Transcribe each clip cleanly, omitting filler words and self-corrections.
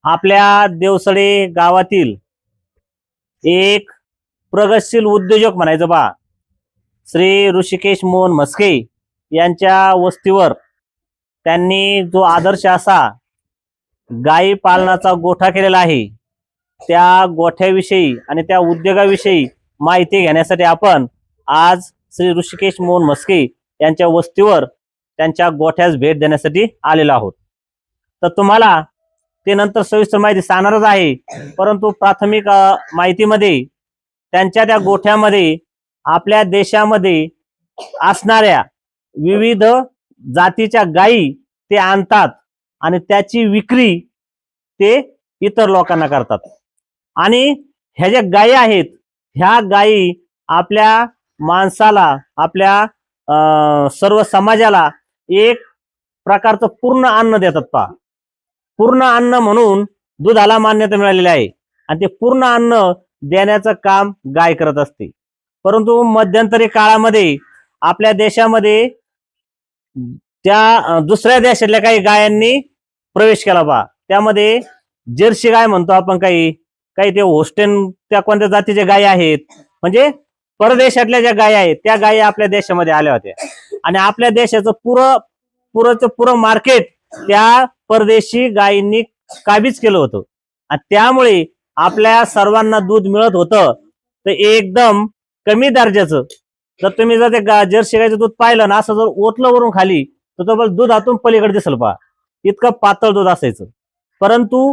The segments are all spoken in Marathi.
आपल्या देवसडे गावातील एक प्रगतशील उद्योजक म्हणायचं बा, श्री ऋषिकेश मोहन म्हस्के यांच्या वस्तीवर त्यांनी जो आदर्श असा गायी पालनाचा गोठा केलेला आहे, त्या गोठ्याविषयी आणि त्या उद्योगाविषयी माहिती घेण्यासाठी आपण आज श्री ऋषिकेश मोहन म्हस्के यांच्या वस्तीवर त्यांच्या गोठ्यास भेट देण्यासाठी आलेलो आहोत। तर तुम्हाला ते नंतर सविस्तर माहिती सांगणारच आहे, परंतु प्राथमिक माहितीमध्ये त्यांच्या त्या गोठ्यामध्ये आपल्या देशामध्ये असणाऱ्या विविध जातीच्या गायी ते आणतात आणि त्याची विक्री ते इतर लोकांना करतात। आणि ह्या ज्या गायी आहेत, ह्या गायी आपल्या माणसाला, आपल्या सर्व समाजाला एक प्रकारचं पूर्ण अन्न देतात पहा। पूर्ण अन्न म्हणून दुधाला मान्यता मिळालेली आहे आणि ते पूर्ण अन्न देण्याचं काम गाय करत असते। परंतु मध्यंतरी काळामध्ये आपल्या देशामध्ये त्या दुसऱ्या देशातल्या काही गायांनी प्रवेश केला बा। त्यामध्ये जर्सी गाय म्हणतो आपण, काही ते होस्टेन त्या कोणत्या जातीच्या गायी आहेत, म्हणजे परदेशातल्या ज्या गायी आहेत त्या गायी आपल्या देशामध्ये आल्या होत्या आणि आपल्या देशाचं पुरं मार्केट त्या परदेशी गायींनी काबीज केलं होतं आणि त्यामुळे आपल्या सर्वांना दूध मिळत होतं तर एकदम कमी दर्जाचं। जर तुम्ही जर ते जर्सी गायचं दूध पाहिलं ना, असं जर ओतलं वरून खाली तर तो दूध आतून पलीकडे दिसल पहा, इतकं पातळ दूध असायचं। परंतु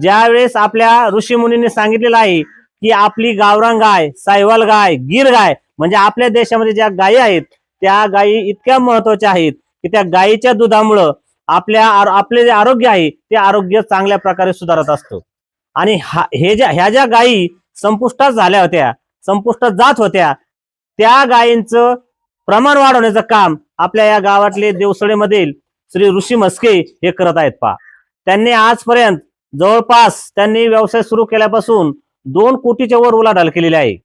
ज्यावेळेस आपल्या ऋषी मुनींनी सांगितलेलं आहे की आपली गावरान गाय, साहिवाल गाय, गीर गाय, म्हणजे आपल्या देशामध्ये ज्या गायी आहेत त्या गायी इतक्या महत्वाच्या आहेत की त्या गायीच्या दुधामुळं आपले जे आरोग्य आहे ते आरोग्य चांगल्या प्रकारे सुधारत असतं। आणि ह्या ज्या गायी संपुष्टात झाल्या होत्या, संपुष्टात जात होत्या, त्या गायींचं प्रमाण वाढवण्याचं काम आपल्या या गावातले देवसडेमधील श्री ऋषी म्हस्के हे करत आहेत पहा। त्यांनी आजपर्यंत जवळपास त्यांनी व्यवसाय सुरू केल्यापासून 2 कोटीच्या वर उलाढाल केलेली आहे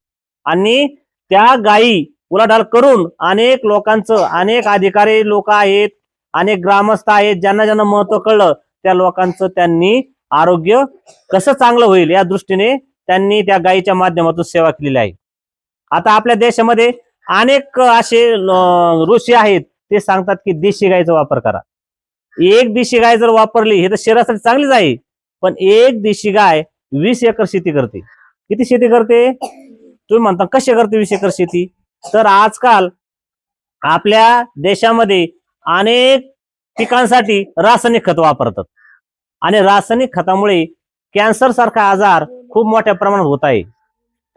आणि त्या गायी उलाढाल करून अनेक लोकांचं, अनेक अधिकारी लोक आहेत, अनेक ग्रामस्थ आहेत, ज्यांना महत्व कळलं त्या लोकांचं त्यांनी आरोग्य कसं चांगलं होईल या दृष्टीने त्यांनी त्या गायीच्या माध्यमातून सेवा केलेली आहे। आता आपल्या देशामध्ये अनेक असे ऋषी आहेत, ते सांगतात की देशी गायीचा वापर करा। एक देशी गाय जर वापरली हे तर शरीरासाठी चांगलीच आहे, पण एक देशी गाय 20 एकर शेती करते। किती शेती करते तुम्ही म्हणता, कशी करते 20 एकर शेती? तर आजकाल आपल्या देशामध्ये अनेक पिकांसाठी रासायनिक खत वापरतात आणि रासायनिक खतामुळे कॅन्सर सारखा आजार खूप मोठ्या प्रमाणात होत आहे।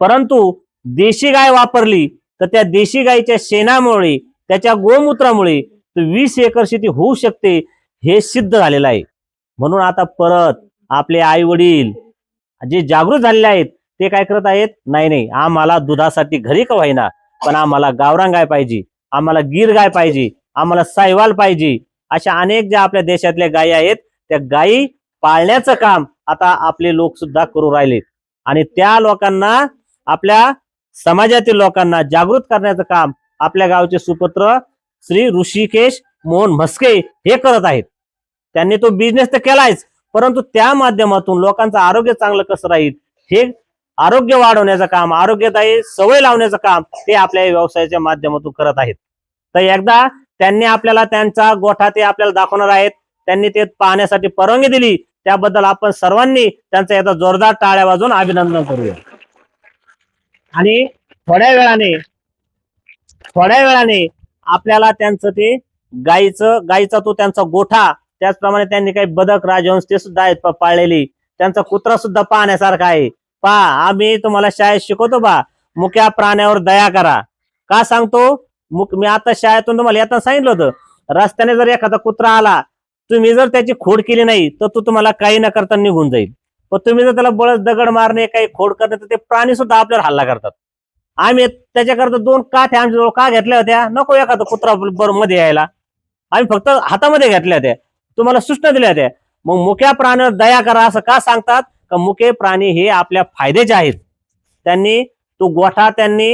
परंतु देशी गाय वापरली तर त्या देशी गायीच्या शेणामुळे, त्याच्या गोमूत्रामुळे 20 एकर शेती होऊ शकते, हे सिद्ध झालेलं आहे। म्हणून आता परत आपले आई वडील जे जागृत झालेले आहेत ते काय करत आहेत, नाही आम्हाला दुधासाठी घरी का होईना पण आम्हाला गावरान गाय पाहिजे, आम्हाला गीर गाय पाहिजे, आम्हाला साहिवाल पाहिजे, अशा अनेक ज्या आपल्या देशातल्या गायी आहेत त्या गायी पाळण्याचं काम आता आपले लोक सुद्धा करू राहिलेत आणि त्या लोकांना, आपल्या समाजातील लोकांना जागृत करण्याचं काम आपल्या गावचे सुपुत्र श्री ऋषिकेश मोहन म्हस्के हे करत आहेत। त्यांनी तो बिझनेस तर केलायच, परंतु त्या माध्यमातून लोकांचं आरोग्य चांगलं कसं राहील, हे आरोग्य वाढवण्याचं काम, आरोग्यदायी सवय लावण्याचं काम ते आपल्या व्यवसायाच्या माध्यमातून करत आहेत। तर एकदा त्यांनी आपल्याला त्यांचा गोठा ते आपल्याला दाखवणार आहेत, त्यांनी ते पाहण्यासाठी परवानगी दिली, त्याबद्दल आपण सर्वांनी त्यांचं एकदा जोरदार टाळ्या वाजवून अभिनंदन करूया। आणि थोड्या वेळाने आपल्याला त्यांचं ते गायीचा तो त्यांचा गोठा, त्याचप्रमाणे त्यांनी काही बदक, राजहंस ते सुद्धा आहेत पाळलेली, त्यांचा कुत्रा सुद्धा पाहण्यासारखा आहे। पहा, आम्ही तुम्हाला शाळेत शिकवतो बा, मुक्या प्राण्यावर दया करा। का सांगतो? मी आता शाळेतून तुम्हाला येताना सांगितलं होतं, रस्त्याने जर एखादा कुत्रा आला, तुम्ही जर त्याची खोड केली नाही तर तो तुम्हाला काही न करता निघून जाईल, पण तुम्ही जर त्याला बळच दगड मारणे, काही खोड करणे, तर ते प्राणी सुद्धा आपल्यावर हल्ला करतात। आम्ही त्याच्याकरता 2 काठ्या आमच्या जवळ का घेतल्या होत्या, नको एखादा कुत्रा बरोबर मध्ये यायला, आम्ही फक्त हातामध्ये घेतल्या होत्या, तुम्हाला सूचना दिल्या होत्या। मग मुक्या प्राण्यावर दया करा असं का सांगतात? का मुके प्राणी हे आपल्या फायद्याचे आहेत। त्यांनी तो गोठा त्यांनी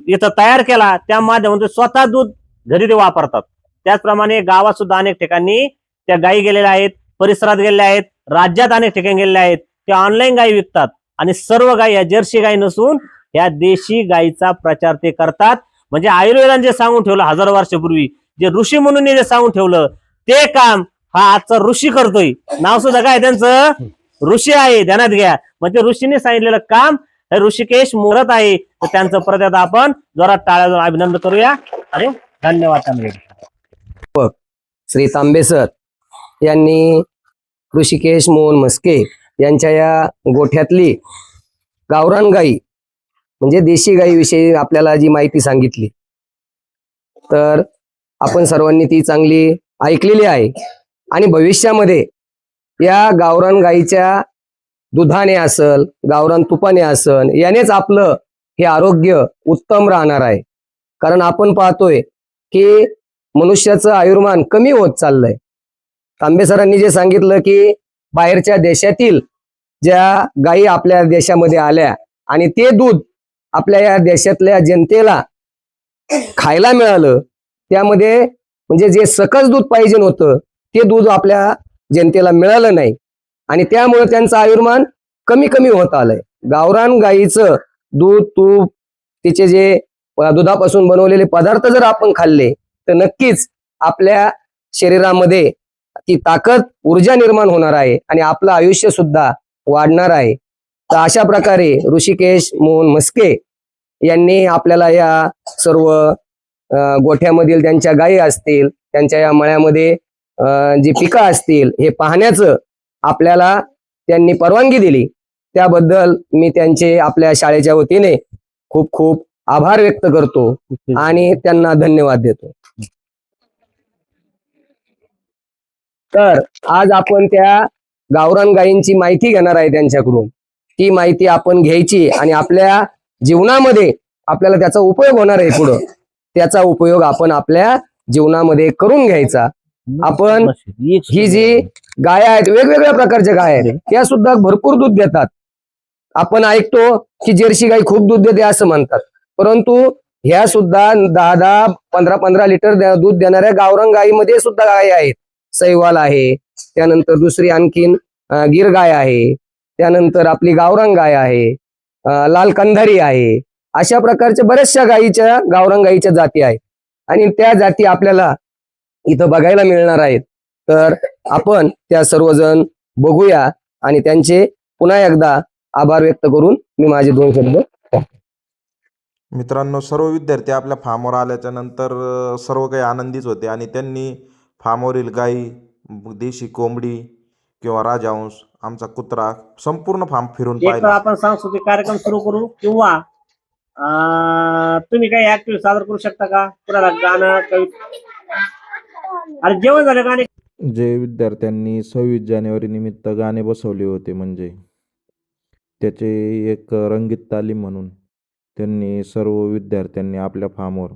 इथं तयार केला, त्या माध्यमातून स्वतः दूध घरी ते वापरतात। त्याचप्रमाणे गावात सुद्धा अनेक ठिकाणी त्या गायी गेलेल्या आहेत, परिसरात गेलेल्या आहेत, राज्यात अनेक ठिकाणी गेलेले आहेत, ते ऑनलाईन गायी विकतात आणि सर्व गायी या जर्सी गायी नसून या देशी गायीचा प्रचार ते करतात. म्हणजे आयुर्वेदाने जे सांगून ठेवलं हजारो वर्षापूर्वी, जे ऋषी मुनींनी जे सांगून ठेवलं ते काम हा आजचा ऋषी करतोय. नाव सुद्धा काय त्यांचं, ऋषी आहे, ध्यानात घ्या. म्हणजे ऋषीने सांगितलेलं काम हे ऋषिकेश मुहूर्त आहे. तर त्यांचं परत आपण जोरात टाळ्या अभिनंदन करूया आणि धन्यवाद. श्री तांबे सर यांनी ऋषिकेश मोहन म्हस्के यांच्या या गोठ्यातली गावरान गाई म्हणजे देशी गाईविषयी आपल्याला जी माहिती सांगितली, तर आपण सर्वांनी ती चांगली ऐकलेली आहे. आणि भविष्यामध्ये या गावरान गाईच्या दुधाने असल, गावरान तुपाने असल, यानेच आपलं हे आरोग्य उत्तम राहणार आहे. कारण आपण पाहतोय की मनुष्याचं आयुर्मान कमी होत चाललंय. तांबे सरांनी जे सांगितलं की बाहेरच्या देशातील ज्या गायी आपल्या देशामध्ये आल्या आणि ते दूध आपल्या या देशातल्या जनतेला खायला मिळालं, त्यामध्ये म्हणजे जे सकस दूध पाहिजे होतं ते दूध आपल्या जनतेला मिळालं नाही आणि त्यामुळे त्यांचं आयुर्मान कमी कमी होत आलंय. गावरान गायीचं दूध, तूप, तिचे जे दुधापासून बनवलेले पदार्थ जर आपण खाल्ले तर नक्कीच आपल्या शरीरामध्ये ती ताकद, ऊर्जा निर्माण होणार आहे आणि आपलं आयुष्य सुद्धा वाढणार आहे. तर अशा प्रकारे ऋषिकेश मोहन म्हस्के यांनी आपल्याला या सर्व गोठ्यामधील त्यांच्या गायी असतील, त्यांच्या या मळ्यामध्ये जी पिकं असतील हे पाहण्याचं आपल्याला त्यांनी परवानगी दिली. त्याबद्दल मी त्यांचे आपल्या शाळेच्या वतीने खूप खूप आभार व्यक्त करतो आणि त्यांना धन्यवाद देतो. तर आज आपण त्या गावरान गायींची माहिती घेणार आहे त्यांच्याकडून. ती माहिती आपण घ्यायची आणि आपल्या जीवनामध्ये आपल्याला त्याचा उपयोग होणार आहे. पुढं त्याचा उपयोग आपण आपल्या जीवनामध्ये करून घ्यायचा. आपण ही जी गाय आहेत, वेगवेगळ्या प्रकारच्या गाय आहेत, त्या सुद्धा भरपूर दूध देतात. आपण ऐकतो की जर्सी गाय खूप दूध देते असं म्हणतात, परंतु ह्या सुद्धा 10-10, 15-15 लिटर दूध देणाऱ्या गावरान गायीमध्ये सुद्धा गाय आहेत. सैवाल आहे, त्यानंतर दुसरी आणखीन गिर गाय आहे, त्यानंतर आपली गावरान गाय आहे, लाल कंधारी आहे. अशा प्रकारच्या बऱ्याचशा गायीच्या, गावरान गायीच्या जाती आहेत आणि त्या जाती आपल्याला इथं बघायला मिळणार आहेत. तर आपण त्या सर्वजण बघूया आणि त्यांचे पुन्हा एकदा आभार व्यक्त करून मी माझे 2 शब्द. मित्रांनो, सर्व विद्यार्थी आपल्या फार्मवर आल्याच्या नंतर सर्व काही आनंदीच होते आणि त्यांनी फार्मवरील गाई, देशी कोंबडी किंवा राजहंस, आमचा कुत्रा, संपूर्ण फार्म फिरून पाहिला. आपण सांस्कृतिक कार्यक्रम सुरू करू किंवा तुम्ही काही ऍक्टिव्हिटी सादर करू शकता का? कुणाला गाणं, कविता आणि जेवण झालं गाणे. जे विद्यार्थ्यांनी 26 जानेवारी निमित्त गाणे बसवले होते, म्हणजे त्याचे एक रंगीत तालीम म्हणून त्यांनी सर्व विद्यार्थ्यांनी आपल्या फार्मवर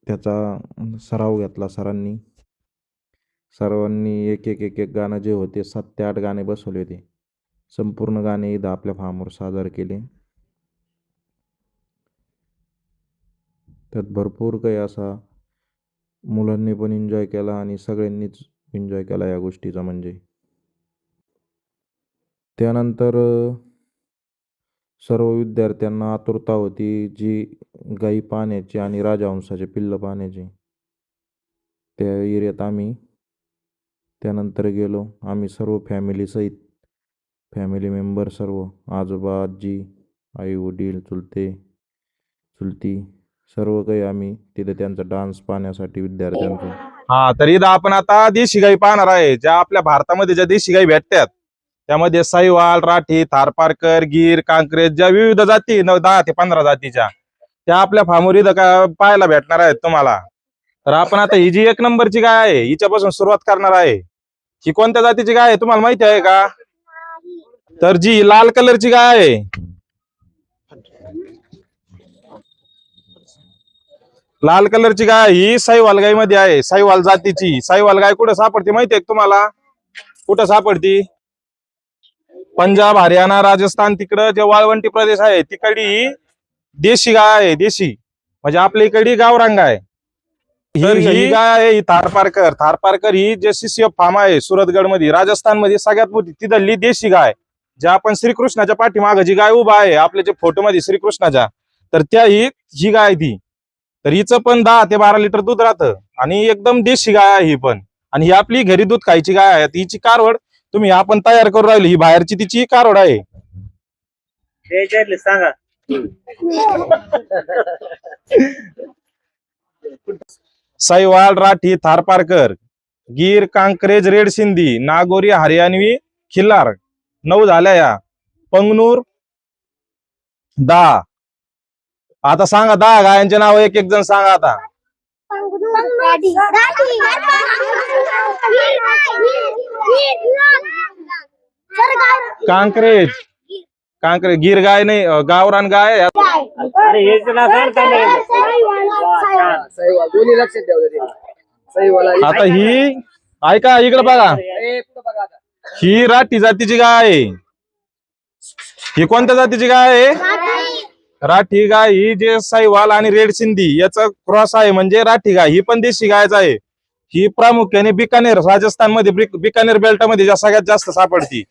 त्याचा सराव घेतला. सर्वांनी एक एक एक एक गाणं जे होते 7 ते 8 गाणे बसवले होते. संपूर्ण गाणे इथं आपल्या फार्मवर सादर केले. त्यात भरपूर काही असा मुलांनी पण एन्जॉय केला आणि सगळ्यांनीच एन्जॉय केला या गोष्टीचा. म्हणजे त्यानंतर सर्व विद्यार्थ्यांना आतुरता होती जी गाई पाहण्याची आणि राजहंसाचे पिल्लं पाहण्याची. त्या एरियात आम्ही त्यानंतर गेलो. आम्ही सर्व फॅमिलीसहित, फॅमिली मेंबर सर्व, आजोबा, आजी, आई वडील, चुलते चुलती, सर्व काही आम्ही तिथे त्यांचा डान्स पाहण्यासाठी विद्यार्थ्यांचा. तर इथं आपण आता देशी गाई पाहणार आहे. ज्या आपल्या भारतामध्ये ज्या देशी गाई भेटतात त्यामध्ये साहिवाल, राठी, थारपारकर, गीर, कांक्रेज, ज्या विविध जाती 10 ते 15 जातीच्या, त्या आपल्या फार्मवर इथं पाहायला भेटणार आहेत तुम्हाला. तर आपण आता ही जी 1 नंबरची गाय आहे हिच्यापासून सुरुवात करणार आहे. ही कोणत्या जातीची गाय आहे तुम्हाला माहिती आहे का? तर जी लाल कलरची गाय आहे, लाल कलरची गाय ही साहिवाल गाय मध्ये आहे, साहिवाल जातीची. साहिवाल गाय कुठं सापडते माहिती आहे तुम्हाला? कुठं सापडती? पंजाब, हरियाणा, राजस्थान, तिकडं जे वाळवंटी प्रदेश आहे तिकडे ही देशी गाय आहे. देशी म्हणजे आपल्या इकडे गावरान गाय. ही गाय आहे ही थारपारकर ही जे CCF फार्म आहे सुरतगड मध्ये राजस्थान मध्ये सगळ्यात मोठी तिथली देशी गाय, ज्या आपण श्रीकृष्णाच्या पाठीमागे जी गाय उभा आहे आपल्या जे फोटो मध्ये श्रीकृष्णाच्या, तर त्या ही गाय ती, तर हिचं पण 10 ते 12 लिटर दूध राहतं आणि एकदम देशी गाय आहे ही पण. आणि ही आपली घरी दूध खायची गाय आहे. हिची कारवड तुम्ही आपण तयार करू राहिली, ही बाहेरची तिची कारवड आहे. सांगा. साईवाल, राठी, थारपारकर, गीर, कांक्रेज, रेड सिंधी, नागोरी, हरियाणवी, खिल्लार 9 झाल्या या. पंगनूर 10. आता सांगा 10 गायांचे नाव एक एक जण सांगा आता. कांक्रेज गिर गाय नाही, गावरान गाय आहे. अरे हेच ना सांगता दोन्ही लक्षात ठेवलं ते. आता ही ऐका इकडे बघा, ही राठी जातीची गाय आहे. ही कोणत्या जातीची गाय आहे? राठी गाय ही जे साईवाल आणि रेड सिंधी याचा क्रॉस आहे, म्हणजे राठी गाय. ही पण देशी गायच आहे. ही प्रामुख्याने बिकानेर राजस्थान मध्ये बिकानेर बेल्ट मध्ये सगळ्यात जास्त सापडती.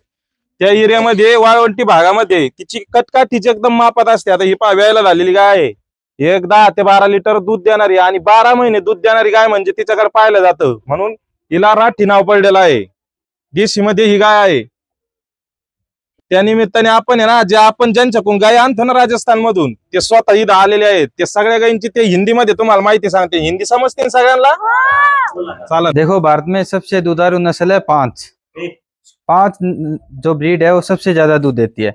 त्या एरियामध्ये वाळवंटी भागामध्ये तिची कटकाठीची एकदम मापात असते. आता ही व्यायला झालेली गाय आहे. एक 10 ते 12 लिटर दूध देणारी आणि 12 महिने दूध देणारी गाय म्हणजे तिच्याकडे पाहिलं जातं, म्हणून हिला राठी नाव पडलेलं आहे. देशी मध्ये ही गाय आहे. त्या निमित्ताने आपण आहे ना, जे आपण ज्यांच्याकडून गाय आणतो ना राजस्थान मधून, ते स्वतः इथं आलेले आहेत. ते सगळ्या गायींची ते हिंदीमध्ये तुम्हाला माहिती सांगते. हिंदी समजते ना सगळ्यांना? चालेल. देखो भारत में सबसे दुधारू नस्ल है 5 जो ब्रीड है वो सबसे ज्यादा दूध देती है।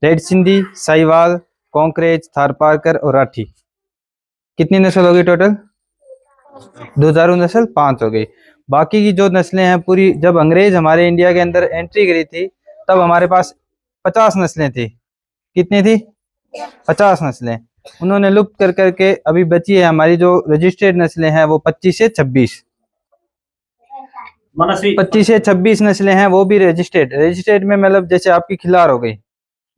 रेड सिंधी, साहिवाल, कांक्रेज, थारपारकर और राठी। कितनी नस्ल होगी टोटल? दुधारू नस्ल 5 हो गई। बाकी की जो नस्लें हैं पूरी, जब अंग्रेज हमारे इंडिया के अंदर एंट्री करी थी तब हमारे पास 50 नस्लें थी। कितनी थी? 50 नस्लें। उन्होंने लुप्त कर करके अभी बची है हमारी जो रजिस्टर्ड नस्लें हैं वो 25 से 26 नस्लें हैं, वो भी रजिस्टर्ड में मतलब जैसे आपकी खिलार हो गई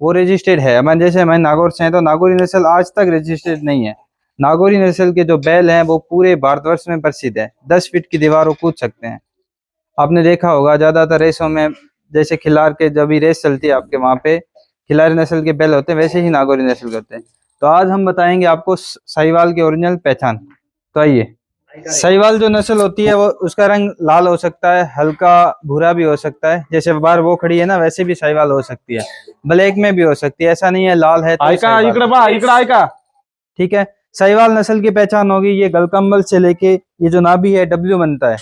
वो रजिस्टर्ड है। हमारे जैसे हमारे नागौर से हैं तो नागौरी नस्ल आज तक रजिस्टर्ड नहीं है। नागौरी नस्ल के जो बैल हैं वो पूरे भारतवर्ष में प्रसिद्ध है। 10 फीट की दीवार वो कूद सकते हैं। आपने देखा होगा ज्यादातर रेसों में जैसे खिलार के जब भी रेस चलती है आपके वहां पे खिलारी नस्ल के बैल होते हैं, वैसे ही नागौरी नस्ल के होते हैं। तो आज हम बताएंगे आपको साहिवाल की ओरिजिनल पहचान। तो आइए, साहिवाल जो नस्ल होती है वो उसका रंग लाल हो सकता है, हल्का भूरा भी हो सकता है। जैसे बाहर वो खड़ी है ना, वैसे भी साहिवाल हो सकती है, ब्लैक में भी हो सकती है। ऐसा नहीं है लाल है तो इकडे ठीक है। साहिवाल नस्ल की पहचान होगी, ये गलकंबल से लेके ये जो नाभि है डब्ल्यू बनता है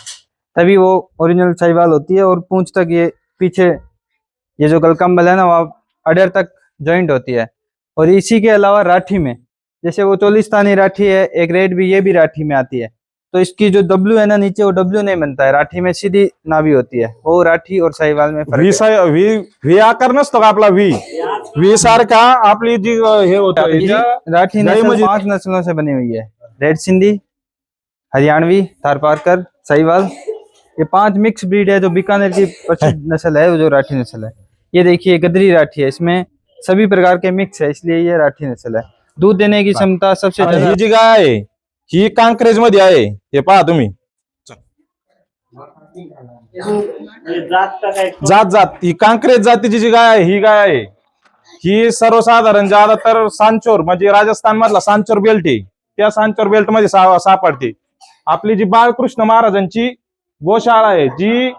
तभी वो ओरिजिनल साहिवाल होती है। और पूंछ तक ये पीछे ये जो गलकंबल है ना वो अडर तक जॉइंट होती है। और इसी के अलावा राठी में जैसे वो चोलिस्तानी राठी है, एक रेड भी, ये भी राठी में आती है। तो इसकी जो डब्ल्यू है ना नीचे, वो डब्ल्यू नहीं बनता है, राठी में सीधी नाभि होती है। वो राठी और साहिवाल में फर्क है। व्ही आकार नसतो का आपला? व्ही सारखा आपली जी हे होतं राठी नस्ल 5 नस्लों से बनी हुई है। रेड सिंधी, हरियाणवी, थारपारकर, साहिवाल, ये 5 मिक्स ब्रीड है। जो बीकानेर की प्रसिद्ध नस्ल है वो जो राठी नस्ल है। ये देखिए गदरी राठी है, इसमें सभी प्रकार के मिक्स है, इसलिए ये राठी नस्ल है। दूध देने की क्षमता सबसे ज्यादा। ही जी गाय आहे ही कांक्रेज मध्ये आहे, हे पहा तुम्ही। जात ही कांक्रेज जातीची जी गाय आहे ही गाय आहे। ही सर्वसाधारण ज्यादातर सांचोर म्हणजे राजस्थान मधला सांचोर बेल्ट आहे, त्या सांचोर बेल्ट मध्ये सापडते। आपली जी बाळकृष्ण महाराजांची गोशाळा आहे, जी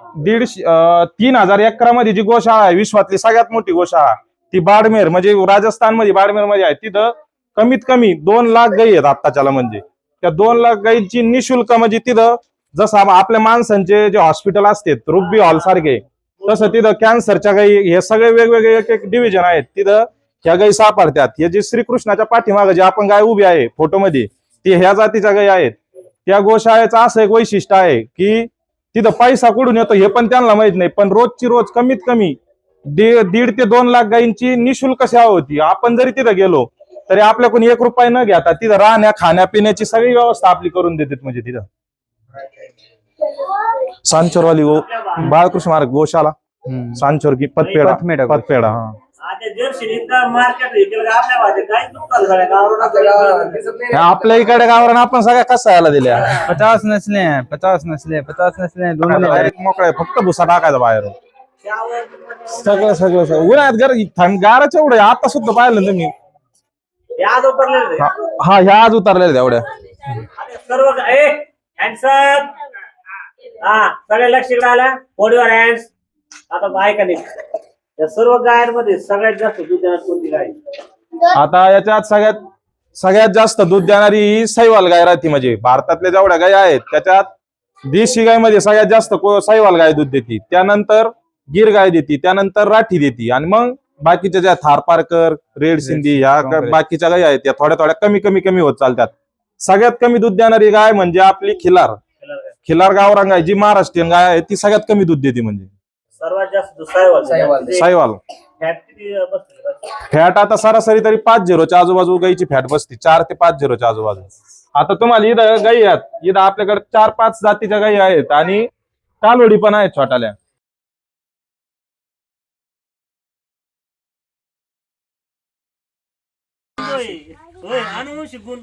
3,000 एकरामध्ये जी गोशाळा आहे, विश्वातली सगळ्यात मोठी गोशाळा, ती बाडमेर म्हणजे राजस्थान मध्ये बाडमेर मध्ये आहे। तिथं कमीत कमी 2 लाख गायी आहेत आत्ताच्याला। म्हणजे त्या 2 लाख गायींची निशुल्क म्हणजे तिथं जसं आपल्या माणसांचे जे हॉस्पिटल असतात रुग्बी हॉल सारखे, तसं तिथं कॅन्सरच्या गायी, हे सगळे वेगवेगळे एक एक डिव्हिजन आहेत, तिथं ह्या गायी सापडतात। हे जे श्रीकृष्णाच्या पाठीमागे जे आपण गाय उभी आहे फोटोमध्ये, ती ह्या जातीच्या गायी आहेत। त्या गोशाळेचं असं एक वैशिष्ट्य आहे की तिथं पैसा कुठून येतो हे पण त्यांना माहित नाही, पण रोजची रोज कमीत कमी 1.5 ते 2 लाख गायींची निशुल्क सेवा होती। आपण जरी तिथं गेलो तरी आपल्याकडून 1 रुपया न घेता तिथं राहण्या खाण्यापिण्याची सगळी व्यवस्था आपली करून देतात। म्हणजे तिथं सांचोरवाली बाळकृष्ण महाराज गोशाला, सांचोर की पतपेडा। आपल्या इकडे गावरान आपण सगळ्या कसा यायला दिल्या 50 नस्लें हैं, 50 नस्लें, 50 नस्लें हैं, दोनों में डायरेक्ट मोकळा आहे, फक्त भुसा टाकायचा बाहेर. सगळं सगळं सगळं उन्हाळ्यात थंडगारच एवढं आहे. आता सुद्धा पाहिलं ना तुम्ही. हा ह्या आज उतरलेल्या एवढ्या. सर्व हँडसम. हा सगळे लक्ष इकडे आला. बॉडीवर हँड्स. आता ऐका नाही, या सर्व गायांमध्ये सगळ्यात जास्त दूध देणारी कोणती गाय? आता याच्यात सगळ्यात जास्त दूध देणारी ही साहिवाल गाय राहते. म्हणजे भारतातल्या जेवढ्या गाय आहेत त्याच्यात देशी गायमध्ये सगळ्यात जास्त साहिवाल गाय दूध देते, त्यानंतर गिर गाय देते, त्यानंतर राठी देते, आणि मग बाकीच्या ज्या थारपारकर, रेड सिंधी ह्या बाकीच्या गाय आहेत त्या थोड्या थोड्या कमी कमी होत चालतात. सगळ्यात कमी दूध देणारी गाय म्हणजे आपली खिलार गावरान गाय, जी महाराष्ट्रीयन गाय आहे ती सगळ्यात कमी दूध देते. म्हणजे सर्वात जास्त साहिवाल. साहिवाल फॅट किती बसते? फॅट आता सरासरी तरी 5-0च्या आजूबाजू गायची फॅट बसते, 4 ते 5-0च्या आजूबाजू. आता तुम्हाला इथं गायी आहेत, इथं आपल्याकडे 4-5 जातीच्या गायी आहेत आणि कालोडी पण आहेत छोट्याल्या. अनुवंशिक गुण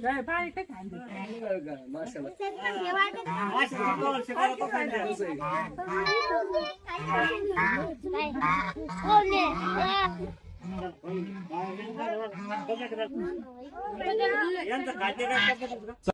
यांचं खाद्य काय करतात?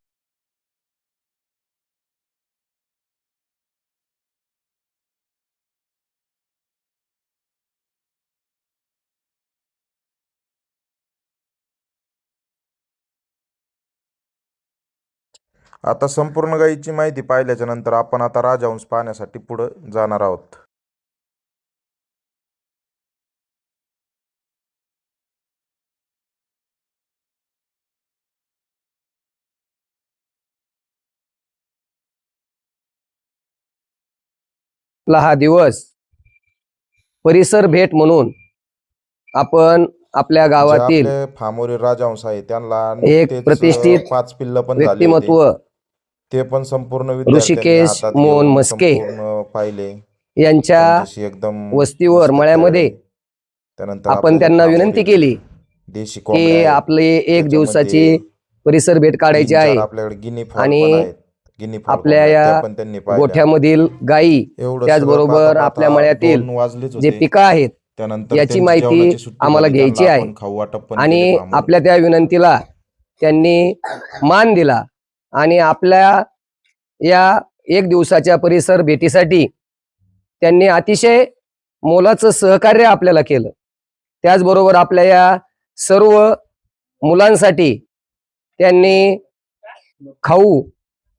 आता संपूर्ण गायीची माहिती पाहिल्याच्या नंतर आपण आता राजहंस पाहण्यासाठी पुढे जाणार आहोत. हा दिवस परिसर भेट म्हणून आपण आपल्या गावातील जे आपले फार्मवरील राजहंस आहे त्यांना एक नुकतेच, प्रतिष्ठित 5 पिल्ल पण झाले होते. व्यक्तिमत्व ते पण संपूर्ण विद्यार्थ्यांनी ऋषिकेश हातात मोहन घेऊन मस्के संपूर्ण पाहिले. यांच्या त्यांच्याशी एकदम वस्तीवर मस्त मळ्यामध्ये खेळले. त्यानंतर आपण आपल्याला त्यांना फार्मवरील विनंती केली देशी की कोंबड्या आहेत. आपले एक त्याच्यामध्ये दिवसाची परिसर भेट काढायची 3-4 आहे आपल्याकडे गिनी फॉल आणि पण आहेत. गिनी फॉल आपल्या कोंबड्या, या त्या पण त्यांनी पाहिल्या. गोठ्यामधील गायी एवढं त्याचबरोबर सगळं पाहता आपल्या पाहता मळ्यातील 2 वाजलेच जे होते. पिकं आहेत त्यानंतर याची त्यांची माहिती जेवणाची सुट्टी आम्हाला झाली. घ्यायची त्यांना आहे. आपण खाऊ वाटप पण केले आणि फार्मवर. आपल्या त्या विनंतीला त्यांनी मान दिला आणि आपल्या या एक दिवसाच्या परिसर भेटीसाठी त्यांनी अतिशय मोलाचं सहकार्य आपल्याला केलं. त्याचबरोबर आपल्या या सर्व मुलांसाठी त्यांनी खाऊ,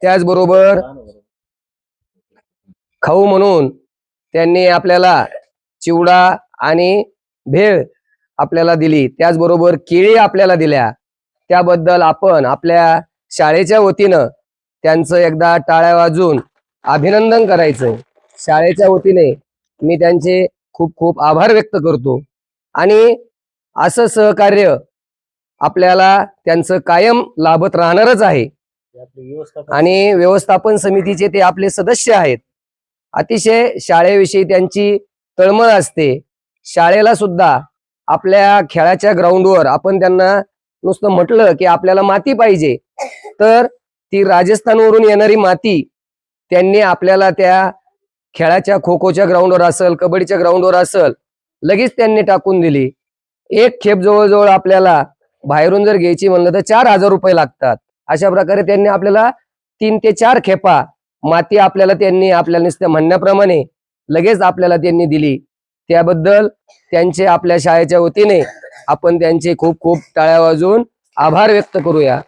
त्याचबरोबर खाऊ म्हणून त्यांनी आपल्याला चिवडा आणि भेळ आपल्याला दिली, त्याचबरोबर केळी आपल्याला दिल्या. त्याबद्दल आपण आपल्या शाळेच्या वतीनं त्यांचं एकदा टाळ्या वाजून अभिनंदन करायचं. शाळेच्या वतीने मी त्यांचे खूप खूप आभार व्यक्त करतो आणि असं सहकार्य आपल्याला त्यांचं कायम लाभत राहणारच आहे. आणि व्यवस्थापन समितीचे ते आपले सदस्य आहेत. अतिशय शाळेविषयी त्यांची तळमळ असते. शाळेला सुद्धा आपल्या खेळाच्या ग्राउंडवर आपण त्यांना नुसतं म्हटलं की आपल्याला माती पाहिजे तर ती राजस्थानवरून येणारी माती त्यांनी आपल्याला त्या खेळाच्या खो खोच्या ग्राउंडवर असेल, कबड्डीच्या ग्राउंडवर असेल, लगेच त्यांनी टाकून दिली. एक खेप जवळजवळ आपल्याला बाहेरून जर घ्यायची म्हणलं तर 4,000 रुपये लागतात. अशा प्रकारे त्यांनी आपल्याला 3 ते 4 खेपा माती आपल्याला त्यांनी आपल्या नुसत्या म्हणण्याप्रमाणे लगेच आपल्याला त्यांनी दिली. त्याबद्दल त्यांचे आपल्या शाळेच्या वतीने आपण त्यांचे खूप खूप टाळ्या वाजवून आभार व्यक्त करूया.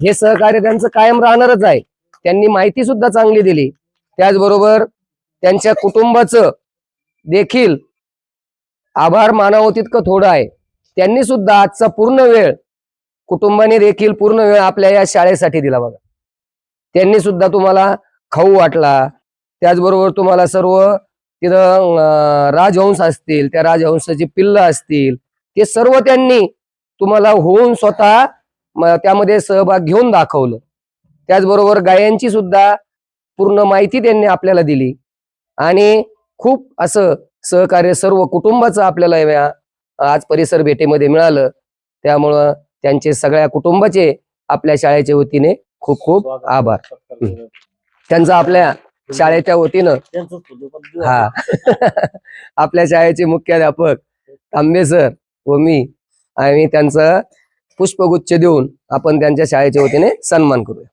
हे सहकार्य त्यांचं कायम राहणारच आहे. त्यांनी माहिती सुद्धा चांगली दिली. त्याचबरोबर त्यांच्या कुटुंबाचं देखील आभार मानावं तितकं थोडं आहे. त्यांनी सुद्धा आजचा पूर्ण वेळ कुटुंबाने देखील पूर्ण वेळ आपल्या या शाळेसाठी दिला. बघा, त्यांनी सुद्धा तुम्हाला खाऊ वाटला, त्याचबरोबर तुम्हाला सर्व तिथं राजहंस असतील, त्या राजहंसाची पिल्ल असतील, ते सर्व त्यांनी तुम्हाला होऊन स्वतः त्यामध्ये सहभाग घेऊन दाखवलं. त्याचबरोबर गायांची सुद्धा पूर्ण माहिती त्यांनी आपल्याला दिली आणि खूप असं सहकार्य सर्व कुटुंबाचं आपल्याला या आज परिसर भेटीमध्ये मिळालं, त्यामुळं त्यांचे सगळ्या कुटुंबाचे आपल्या शाळेच्या वतीने खूप खूप आभार. त्यांचा आपल्या शाळेच्या वतीनं हा आपल्या शाळेचे मुख्याध्यापक तांबे सर व मी आम्ही त्यांचा पुष्पगुच्छ देऊन आपण त्यांच्या शाळेच्या वतीने सन्मान करूया.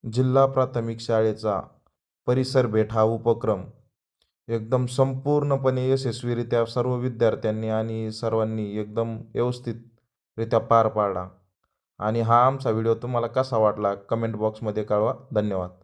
जिल्हा प्राथमिक शाळेचा परिसर भेट हा उपक्रम एकदम संपूर्णपणे यशस्वीरित्या सर्व विद्यार्थ्यांनी आणि सर्वांनी एकदम व्यवस्थितरित्या पार पाडला. आणि हा आमचा व्हिडिओ तुम्हाला कसा वाटला कमेंट बॉक्समध्ये कळवा. धन्यवाद.